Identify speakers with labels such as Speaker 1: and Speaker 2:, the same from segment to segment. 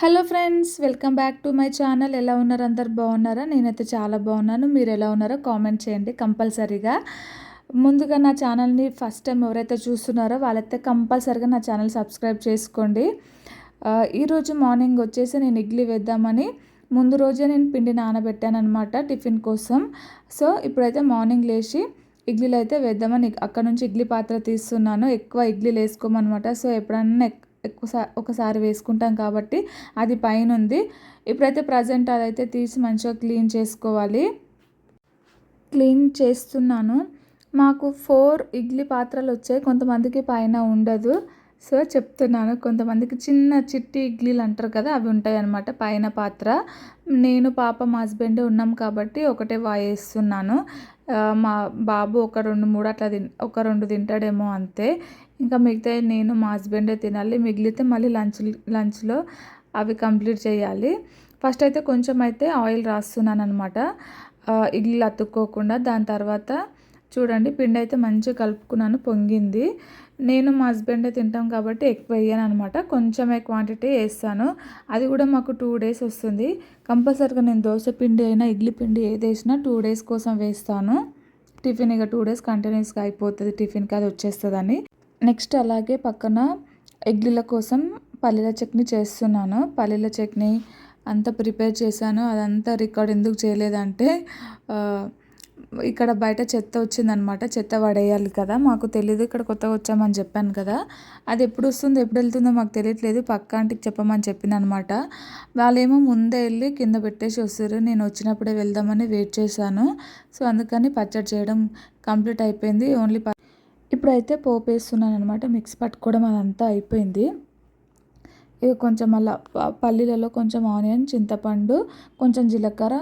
Speaker 1: Hello friends, welcome back to my channel. ఎలా ఉన్నారు? అందరు బాగున్నారా? నేనైతే చాలా బాగున్నాను. మీరు ఎలా ఉన్నారో కామెంట్ చేయండి కంపల్సరీగా. ముందుగా నా ఛానల్ని ఫస్ట్ టైం ఎవరైతే చూస్తున్నారో వాళ్ళైతే కంపల్సరీగా నా ఛానల్ సబ్స్క్రైబ్ చేసుకోండి. ఈరోజు మార్నింగ్ వచ్చేసి నేను ఇడ్లీ వేద్దామని ముందు రోజే నేను పిండి నానబెట్టాను అనమాట టిఫిన్ కోసం. సో ఇప్పుడైతే మార్నింగ్ లేచి ఇడ్లీలు అయితే వేద్దామని అక్కడ నుంచి ఇడ్లీ పాత్ర తీస్తున్నాను. ఎక్కువ ఇడ్లీలు వేసుకోమన్నమాట. సో ఎప్పుడన్నా ఒకసారి వేసుకుంటాం కాబట్టి అది పైన ఉంది. ఇప్పుడైతే ప్రజెంట్ అదైతే తీసి మంచిగా క్లీన్ చేసుకోవాలి. క్లీన్ చేస్తున్నాను. మాకు 4 ఇడ్లీ పాత్రలు వచ్చాయి. కొంతమందికి పైన ఉండదు. సో చెప్తున్నాను, కొంతమందికి చిన్న చిట్టి ఇడ్లీలు అంటారు కదా, అవి ఉంటాయి అన్నమాట పైన పాత్ర. నేను పాప మా హస్బెండ్ ఉన్నాం కాబట్టి ఒకటే వాయేస్తున్నాను. మా బాబు ఒక 2-3 అట్లా ఒక 2 తింటాడేమో అంతే. ఇంకా మిగతా నేను మా హస్బెండే తినాలి. మిగిలితే మళ్ళీ లంచ్లో అవి కంప్లీట్ చేయాలి. ఫస్ట్ అయితే కొంచెం అయితే ఆయిల్ రాస్తున్నాను అనమాట, ఇడ్లీలు అతుక్కోకుండా. దాని తర్వాత చూడండి పిండి అయితే మంచిగా కలుపుకున్నాను, పొంగింది. నేను మా హస్బెండే తింటాం కాబట్టి ఎక్కువ వేయను అనమాట, కొంచెమే క్వాంటిటీ వేస్తాను. అది కూడా మాకు 2 డేస్ వస్తుంది. కంపల్సరీగా నేను దోశ పిండి అయినా ఇడ్లీ పిండి ఏది వేసినా 2 డేస్ కోసం వేస్తాను. టిఫిన్ ఇక 2 డేస్ కంటిన్యూస్గా అయిపోతుంది, టిఫిన్కి అది వచ్చేస్తుందని. నెక్స్ట్ అలాగే పక్కన ఇడ్లీల కోసం పల్లీల చట్నీ చేస్తున్నాను. పల్లీల చట్నీ అంతా ప్రిపేర్ చేశాను. అదంతా రికార్డ్ ఎందుకు చేయలేదంటే ఇక్కడ బయట చెత్త వచ్చిందనమాట, చెత్త పడేయాలి కదా. మాకు తెలీదు, ఇక్కడ కొత్తగా వచ్చామని చెప్పాను కదా. అది ఎప్పుడు వస్తుందో ఎప్పుడు వెళ్తుందో మాకు తెలియట్లేదు. పక్క ఆంటీకి చెప్పమని చెప్పింది అనమాట. వాళ్ళేమో ముందే వెళ్ళి కింద పెట్టేసి వస్తారు. నేను వచ్చినప్పుడే వెళ్దామని వెయిట్ చేశాను. సో అందుకని పచ్చడి చేయడం కంప్లీట్ అయిపోయింది. ఓన్లీ ఇప్పుడైతే పోపు వేస్తున్నాను అనమాట. మిక్సీ పట్టుకోవడం అదంతా అయిపోయింది. ఇక కొంచెం అలా పల్లీలలో కొంచెం ఆనియన్, చింతపండు, కొంచెం జీలకర్ర,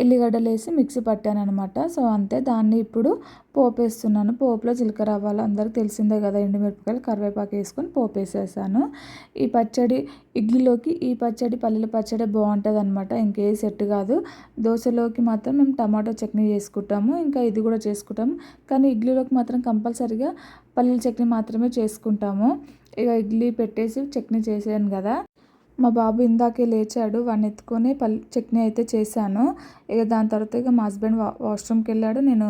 Speaker 1: ఎల్లిగడ్డలు వేసి మిక్సీ పట్టాను అనమాట. సో అంతే, దాన్ని ఇప్పుడు పోపు వేస్తున్నాను. పోపులో జీలకర్ర ఆవాలు అందరికి తెలిసిందే కదా, ఎండుమిరపకాయలు, కరివేపాకు వేసుకొని పోపు వేసేసాను. ఈ పచ్చడి ఇడ్లీలోకి ఈ పచ్చడి పల్లీల పచ్చడి బాగుంటుంది అనమాట, ఇంకే సెట్ కాదు. దోశలోకి మాత్రం మేము టమాటో చట్నీ చేసుకుంటాము, ఇంకా ఇది కూడా చేసుకుంటాము. కానీ ఇడ్లీలోకి మాత్రం కంపల్సరీగా పల్లీల చట్నీ మాత్రమే చేసుకుంటాము. ఇక ఇడ్లీ పెట్టేసి చట్నీ చేసాను కదా. మా బాబు ఇందాకే లేచాడు, వాడిని ఎత్తుకొని చట్నీ అయితే చేశాను. ఇక దాని తర్వాత ఇక మా హస్బెండ్ వాష్రూమ్కి వెళ్ళాడు. నేను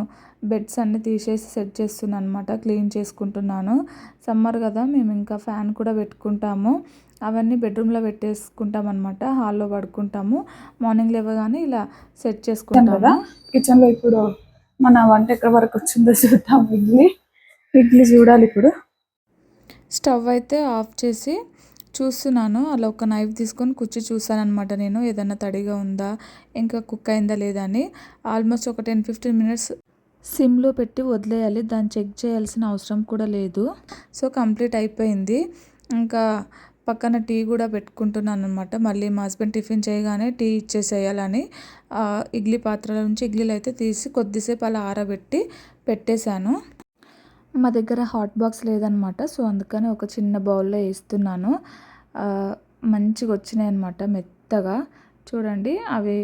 Speaker 1: బెడ్స్ అన్నీ తీసేసి సెట్ చేస్తున్నాను అనమాట, క్లీన్ చేసుకుంటున్నాను. సమ్మర్ కదా, మేము ఇంకా ఫ్యాన్ కూడా పెట్టుకుంటాము. అవన్నీ బెడ్రూమ్లో పెట్టేసుకుంటాం అనమాట, హాల్లో పడుకుంటాము. మార్నింగ్ లేవగానే ఇలా సెట్ చేసుకుంటాం కదా. కిచెన్లో ఇప్పుడు మన వంట ఎక్కడి వరకు వచ్చిందో చూద్దాం. ఇడ్లీ చూడాలి ఇప్పుడు. స్టవ్ అయితే ఆఫ్ చేసి చూస్తున్నాను. అలా ఒక నైఫ్ తీసుకొని కుచ్చి చూసాను అనమాట నేను, ఏదన్నా తడిగా ఉందా, ఇంకా కుక్ అయిందా లేదా అని. ఆల్మోస్ట్ ఒక 10-15 మినిట్స్ సిమ్లో పెట్టి వదిలేయాలి, దాన్ని చెక్ చేయాల్సిన అవసరం కూడా లేదు. సో కంప్లీట్ అయిపోయింది. ఇంకా పక్కన టీ కూడా పెట్టుకుంటున్నాను అనమాట. మళ్ళీ మా హస్బెండ్ టిఫిన్ చేయగానే టీ ఇచ్చేసేయాలని ఇడ్లీ పాత్రల నుంచి ఇడ్లీలు అయితే తీసి కొద్దిసేపు అలా ఆరబెట్టి పెట్టేశాను. మా దగ్గర హాట్ బాక్స్ లేదనమాట, సో అందుకని ఒక చిన్న బౌల్లో వేస్తున్నాను. మంచిగా వచ్చినాయి అనమాట, మెత్తగా. చూడండి అవి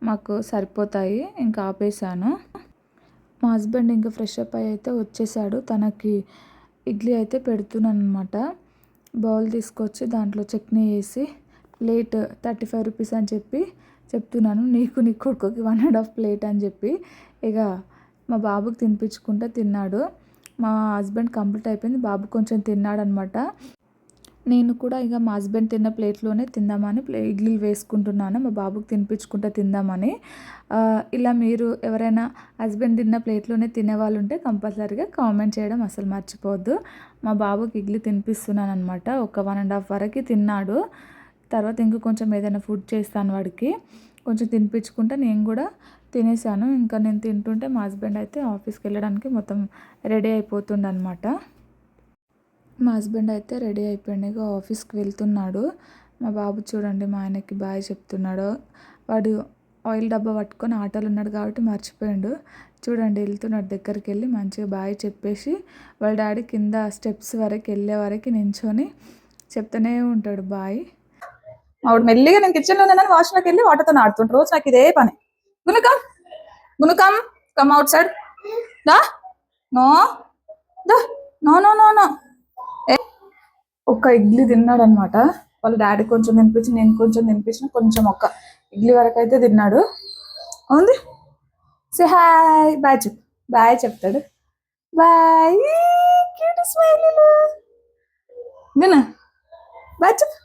Speaker 1: మాకు సరిపోతాయి. ఇంకా ఆపేసాను. మా హస్బెండ్ ఇంకా ఫ్రెష్ అప్ అయ్యి అయితే వచ్చేసాడు. తనకి ఇడ్లీ అయితే పెడుతున్నాను అనమాట. బౌల్ తీసుకొచ్చి దాంట్లో చట్నీ వేసి ప్లేట్ 35 రూపీస్ అని చెప్తున్నాను. నీ కొడుకుకి 1.5 ప్లేట్ అని చెప్పి ఇక మా బాబుకి తినిపించుకుంటూ తిన్నాడు. మా హస్బెండ్ కంప్లీట్ అయిపోయింది, బాబు కొంచెం తిన్నాడు అనమాట. నేను కూడా ఇక మా హస్బెండ్ తిన్న ప్లేట్లోనే తిందామని ఇడ్లీలు వేసుకుంటున్నాను, మా బాబుకి తినిపించుకుంటూ తిందామని. ఇలా మీరు ఎవరైనా హస్బెండ్ తిన్న ప్లేట్లోనే తినేవాళ్ళు ఉంటే కంపల్సరీగా కామెంట్ చేయడం అసలు మర్చిపోవద్దు. మా బాబుకి ఇడ్లీ తినిపిస్తున్నాను అనమాట. ఒక 1.5 వరకు తిన్నాడు. తర్వాత ఇంక కొంచెం ఏదైనా ఫుడ్ చేస్తాను వాడికి, కొంచెం తినిపించుకుంటే నేను కూడా తినేసాను. ఇంకా నేను తింటుంటే మా హస్బెండ్ అయితే ఆఫీస్కి వెళ్ళడానికి మొత్తం రెడీ అయిపోతుండ అనమాట. మా హస్బెండ్ అయితే రెడీ అయిపోయింది, ఆఫీస్కి వెళ్తున్నాడు. మా బాబు చూడండి మా ఆయనకి బాయ్ చెప్తున్నాడు. వాడు ఆయిల్ డబ్బా పట్టుకొని ఆటోలో ఉన్నాడు కాబట్టి మర్చిపోయాడు. చూడండి వెళ్తున్నాడు, దగ్గరికి వెళ్ళి మంచిగా బాయ్ చెప్పేసి వాళ్ళ డాడీ కింద స్టెప్స్ వరకు వెళ్ళే వరకు నించొని చెప్తూనే ఉంటాడు బాయ్. ఆవిడ మెల్లిగా నేను కిచెన్లో ఉన్నానని వాష్లోకి వెళ్ళి వాటర్తో ఆడుతుంటారు. రోజు నాకు ఇదే పని. గునుకమ్ కమ్ అవుట్ సైడ్. దా నో దా నో నో నో నో. ఒక ఇడ్లీ తిన్నాడు అనమాట. వాళ్ళ డాడీ కొంచెం తినిపించి నేను కొంచెం తినిపించిన, కొంచెం ఒక్క ఇడ్లీ వరకు అయితే తిన్నాడు. ఉంది సే హాయ్ బాయ్ చెప్పు, బాయ్ చెప్తాడు. బాయ్ క్యూట్ స్మైల్ వినా, బాయ్ చెప్పు,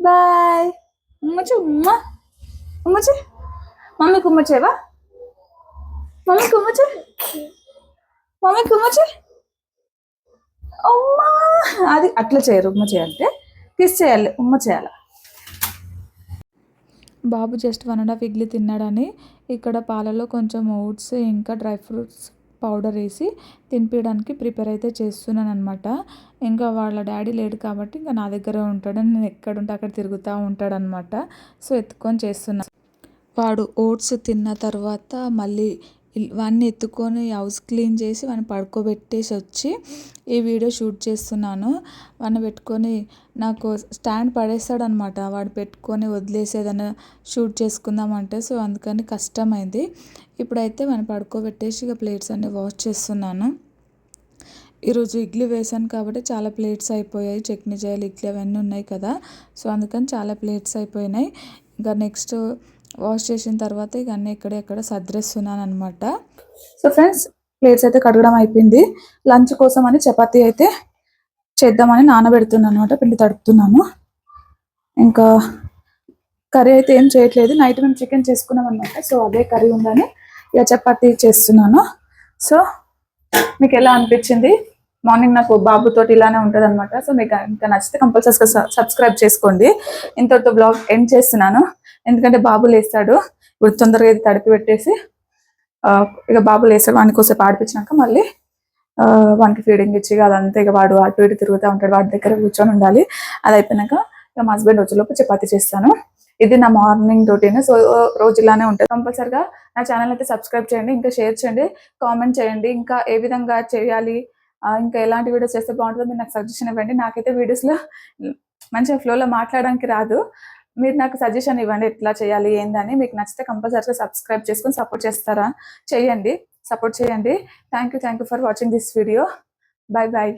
Speaker 1: బాయ్ ఉమ్మచ్చు, ఉమ్మచ్చు, మమ్మీకి ఉమ్మచ్చేవా, మమ్మీకి ఉమ్మచ్చు, మమ్మీకి ఉమ్మచ్చు. అమ్మా అది అట్లా చేయరు, ఉమ్మ చేయాలంటే కిస్ చేయాలి, ఉమ్మ చేయాలి. బాబు జస్ట్ 1.5 ఇడ్లీ తిన్నాడని ఇక్కడ పాలలో కొంచెం ఓట్స్ ఇంకా డ్రై ఫ్రూట్స్ పౌడర్ వేసి తినిపించడానికి ప్రిపేర్ అయితే చేస్తున్నాను అనమాట. ఇంకా వాళ్ళ డాడీ లేడు కాబట్టి ఇంకా నా దగ్గరే ఉంటాడు, నేను ఎక్కడుంటే అక్కడ తిరుగుతూ ఉంటాడనమాట. సో ఎత్తుకొని చేస్తున్నా. వాడు ఓట్స్ తిన్న తర్వాత మళ్ళీ వాడిని ఎత్తుకొని హౌస్ క్లీన్ చేసి వాడిని పడుకోబెట్టేసి వచ్చి ఈ వీడియో షూట్ చేస్తున్నాను. వాడిని పెట్టుకొని నాకు స్టాండ్ పడేస్తాడనమాట, వాడు పెట్టుకొని వదిలేసి ఏదైనా షూట్ చేసుకుందామంటే. సో అందుకని కష్టమైంది. ఇప్పుడైతే వాడిని పడుకోబెట్టేసి ఇక ప్లేట్స్ అన్నీ వాష్ చేస్తున్నాను. ఈరోజు ఇడ్లీ వేసాను కాబట్టి చాలా ప్లేట్స్ అయిపోయాయి. చట్నీ చేయాలి, ఇడ్లీ అవన్నీ ఉన్నాయి కదా, సో అందుకని చాలా ప్లేట్స్ అయిపోయినాయి. ఇంకా నెక్స్ట్ వాష్ చేసిన తర్వాత ఇక అన్నీ ఎక్కడ సర్దేస్తున్నాను అనమాట. సో ఫ్రెండ్స్, ప్లేట్స్ అయితే కడగడం అయిపోయింది. లంచ్ కోసం అని చపాతీ అయితే చేద్దామని నానబెడుతున్నాను అనమాట, పిండి తడుపుతున్నాను. ఇంకా కర్రీ అయితే ఏం చేయట్లేదు, నైట్ మేము చికెన్ చేసుకున్నాం అనమాట. సో అదే కర్రీ ఉందని ఇక చపాతీ చేస్తున్నాను. సో మీకు ఎలా అనిపించింది? మార్నింగ్ నాకు బాబుతోటి ఇలానే ఉంటుంది అనమాట. సో మీకు ఇంకా నచ్చితే కంపల్సరీగా సబ్స్క్రైబ్ చేసుకోండి. ఇంతటితో బ్లాగ్ ఎండ్ చేస్తున్నాను, ఎందుకంటే బాబు లేస్తాడు. ఇప్పుడు తొందరగా ఇది తడిపి పెట్టేసి ఇక బాబు లేస్తాడు, వాడిని కోసేపు ఆడిపించినాక మళ్ళీ వానికి ఫీడింగ్ ఇచ్చి అదంతా ఇక వాడు అటు ఇటు తిరుగుతూ ఉంటాడు, వాడి దగ్గర కూర్చొని ఉండాలి. అది అయిపోయినాక ఇక మా హస్బెండ్ వచ్చేలోపు చపాతీ చేస్తాను. ఇది నా మార్నింగ్ రొటీన్. సో రోజు ఇలానే ఉంటుంది. కంపల్సరిగా నా ఛానల్ అయితే సబ్స్క్రైబ్ చేయండి, ఇంకా షేర్ చేయండి, కామెంట్ చేయండి, ఇంకా ఏ విధంగా చేయాలి, ఇంకా ఎలాంటి వీడియోస్ చేస్తే బాగుంటుందో మీరు నాకు సజెషన్ ఇవ్వండి. నాకైతే వీడియోస్లో మంచిగా ఫ్లోలో మాట్లాడడానికి రాదు, మీరు నాకు సజెషన్ ఇవ్వండి ఎట్లా చేయాలి ఏందని. మీకు నచ్చితే కంపల్సరీగా సబ్స్క్రైబ్ చేసుకొని సపోర్ట్ చేస్తారా, చేయండి, సపోర్ట్ చేయండి. Thank you for watching this video. Bye bye.